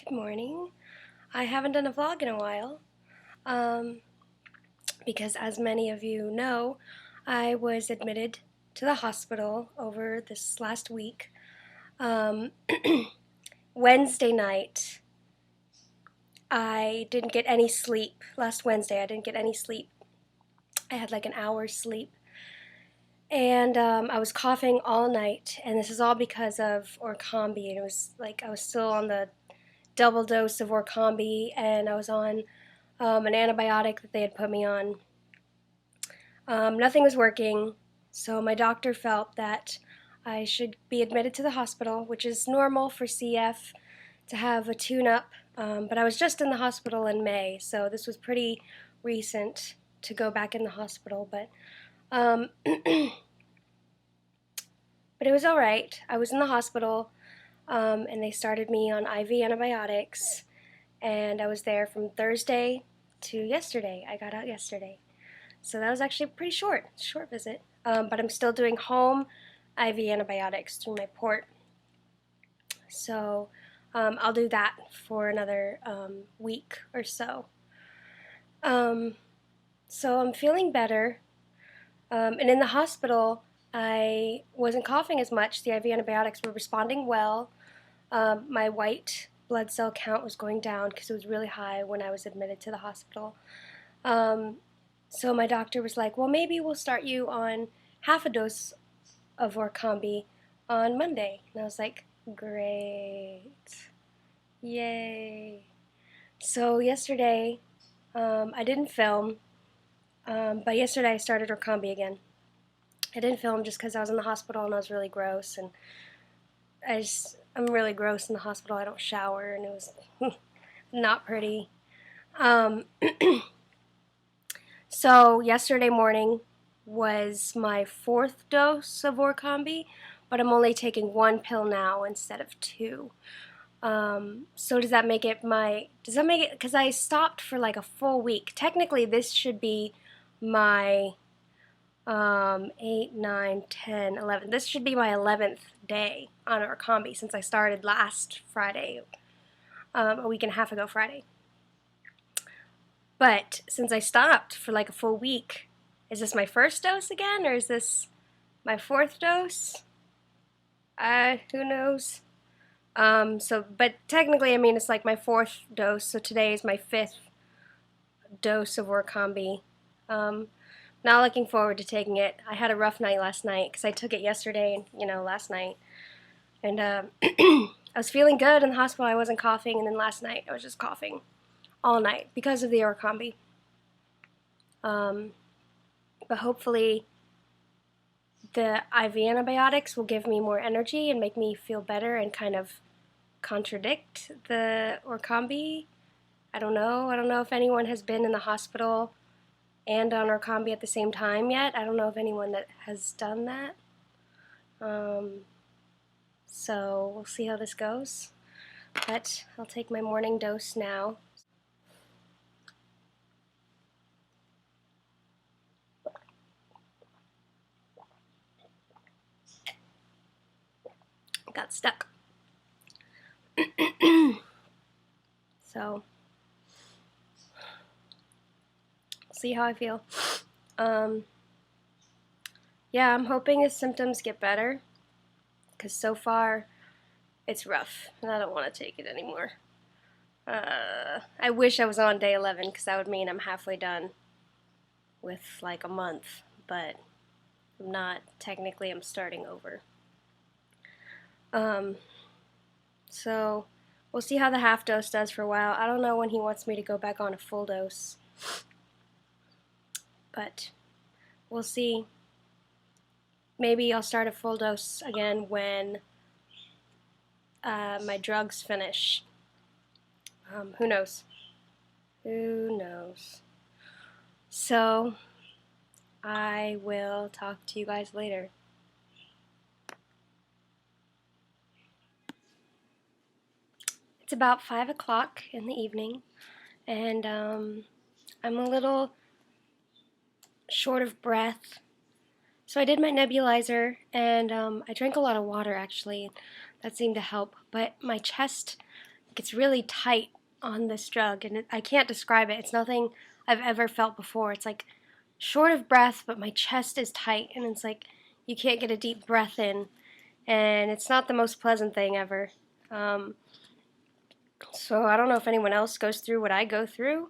Good morning. I haven't done a vlog in a while um, because, as many of you know, I was admitted to the hospital over this last week. Um, Wednesday night, I didn't get any sleep. Last Wednesday, I didn't get any sleep. I had like an hour's sleep. And I was coughing all night, and this is all because of Orkambi. And it was like I was still on the double dose of Orkambi, and I was on an antibiotic that they had put me on. Nothing was working, so my doctor felt that I should be admitted to the hospital, which is normal for CF to have a tune-up, but I was just in the hospital in May, so this was pretty recent to go back in the hospital, but but it was all right. I was in the hospital, and they started me on IV antibiotics, and I was there from Thursday to yesterday. I got out yesterday. So that was actually a pretty short visit. But I'm still doing home IV antibiotics through my port. So I'll do that for another week or so. So I'm feeling better. And in the hospital, I wasn't coughing as much. The IV antibiotics were responding well. My white blood cell count was going down because it was really high when I was admitted to the hospital. So my doctor was like, well, maybe we'll start you on half a dose of Orkambi on Monday. And I was like, great. Yay. So yesterday, I didn't film, but yesterday I started Orkambi again. I didn't film just because I was in the hospital and I was really gross, and I'm really gross in the hospital. I don't shower, and it was not pretty. So yesterday morning was my 4th dose of Orkambi, but I'm only taking 1 pill now instead of 2. So does that make it, because I stopped for like a full week. Technically this should be my 8, 9, 10, 11. This should be my 11th day on Orkambi since I started last Friday, a week and a half ago Friday. But since I stopped for like a full week, is this my 1st dose again, or is this my 4th dose? Who knows? But technically, I mean, it's like my 4th dose, so today is my 5th dose of Orkambi. Not looking forward to taking it. I had a rough night last night, because I took it yesterday, last night. And I was feeling good in the hospital, I wasn't coughing, and then last night I was just coughing all night because of the Orkambi. But hopefully the IV antibiotics will give me more energy and make me feel better and kind of contradict the Orkambi. I don't know. I don't know if anyone has been in the hospital and on Orkambi at the same time yet. I don't know of anyone that has done that. So we'll see how this goes. But I'll take my morning dose now. Got stuck. So, see how I feel. Yeah, I'm hoping his symptoms get better, because so far it's rough, and I don't want to take it anymore. I wish I was on day 11, because that would mean I'm halfway done with like a month, but I'm not. Technically, I'm starting over. So we'll see how the half dose does for a while. I don't know when he wants me to go back on a full dose, but we'll see. Maybe I'll start a full dose again when my drugs finish. Who knows? Who knows? So I will talk to you guys later. It's about 5 o'clock in the evening, and I'm a little short of breath. So I did my nebulizer, and I drank a lot of water actually. That seemed to help, but my chest it's really tight on this drug, and I can't describe it. It's nothing I've ever felt before. It's like short of breath, but my chest is tight, and it's like you can't get a deep breath in, and it's not the most pleasant thing ever. So I don't know if anyone else goes through what I go through.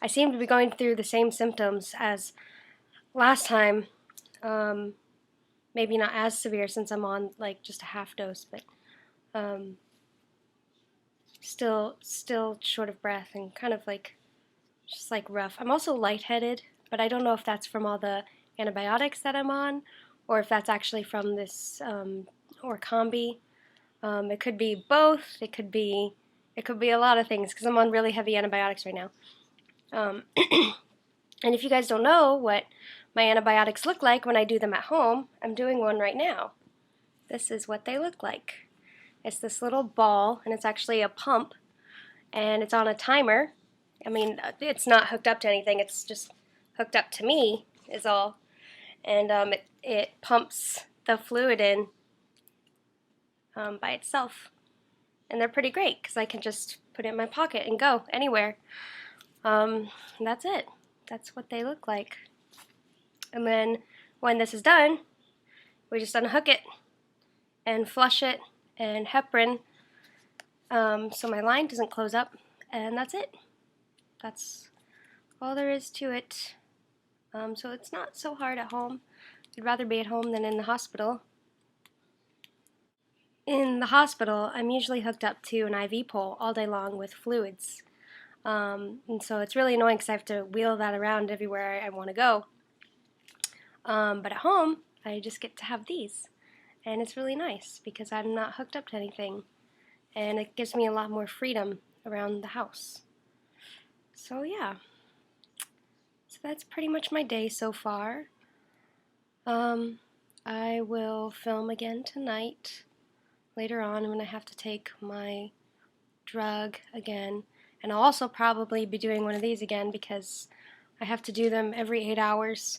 I seem to be going through the same symptoms as last time. Maybe not as severe since I'm on like just a half dose, but still short of breath and kind of like just like rough. I'm also lightheaded, but I don't know if that's from all the antibiotics that I'm on or if that's actually from this Orkambi. It could be both. It could be a lot of things because I'm on really heavy antibiotics right now. And if you guys don't know what my antibiotics look like when I do them at home, I'm doing one right now. This is what they look like. It's this little ball, and it's actually a pump, and it's on a timer. I mean, it's not hooked up to anything. It's just hooked up to me is all. And it pumps the fluid in by itself. And they're pretty great because I can just put it in my pocket and go anywhere. That's it. That's what they look like. And then when this is done, we just unhook it and flush it and heparin so my line doesn't close up, and that's it. That's all there is to it. So it's not so hard at home. I'd rather be at home than in the hospital. In the hospital, I'm usually hooked up to an IV pole all day long with fluids. And so it's really annoying because I have to wheel that around everywhere I want to go. But at home, I just get to have these. And it's really nice because I'm not hooked up to anything. And it gives me a lot more freedom around the house. So yeah. So that's pretty much my day so far. I will film again tonight. Later on, I'm going to have to take my drug again. And I'll also probably be doing one of these again because I have to do them every 8 hours.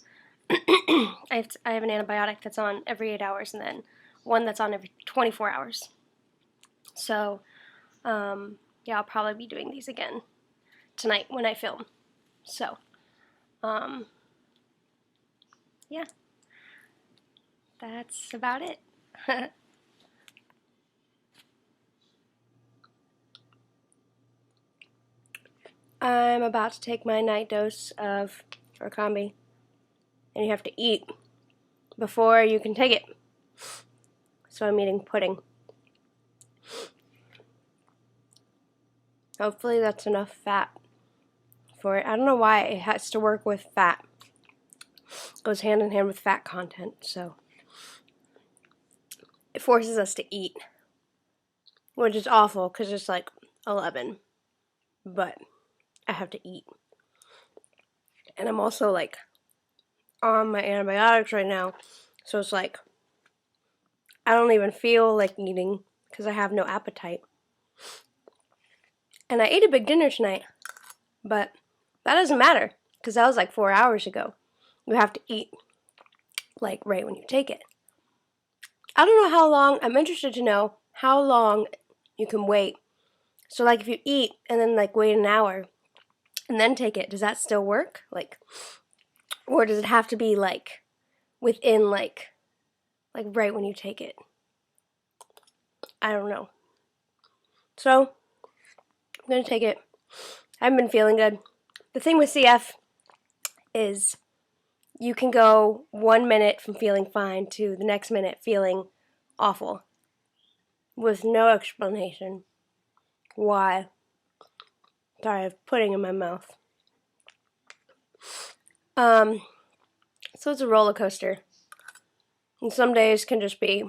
I have an antibiotic that's on every 8 hours and then one that's on every 24 hours. So, yeah, I'll probably be doing these again tonight when I film. So, yeah, that's about it. I'm about to take my night dose of Orkambi, and you have to eat before you can take it. So I'm eating pudding. Hopefully that's enough fat for it. I don't know why it has to work with fat. It goes hand in hand with fat content, so it forces us to eat, which is awful because it's like 11, but I have to eat. And I'm also like on my antibiotics right now, so it's like I don't even feel like eating because I have no appetite. And I ate a big dinner tonight, but that doesn't matter because that was like 4 hours ago. You have to eat like right when you take it. I don't know how long, I'm interested to know how long you can wait. So like if you eat and then like wait an hour and then take it, does that still work? Like, or does it have to be like within like right when you take it? I don't know. So I'm gonna take it. I haven't been feeling good. The thing with CF is you can go 1 minute from feeling fine to the next minute feeling awful with no explanation why. Sorry, I have pudding in my mouth. So it's a roller coaster. And some days can just be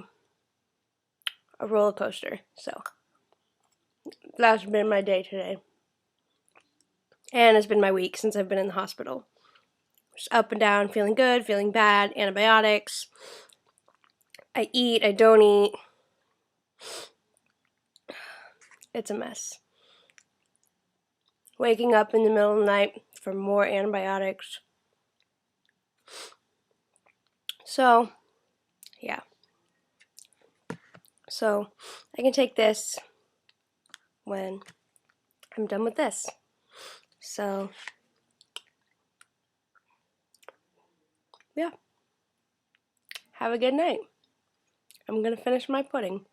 a roller coaster. So that's been my day today. And it's been my week since I've been in the hospital. Just up and down, feeling good, feeling bad, antibiotics. I eat, I don't eat. It's a mess. Waking up in the middle of the night for more antibiotics. So, yeah. So, I can take this when I'm done with this. So, yeah. Have a good night. I'm gonna finish my pudding.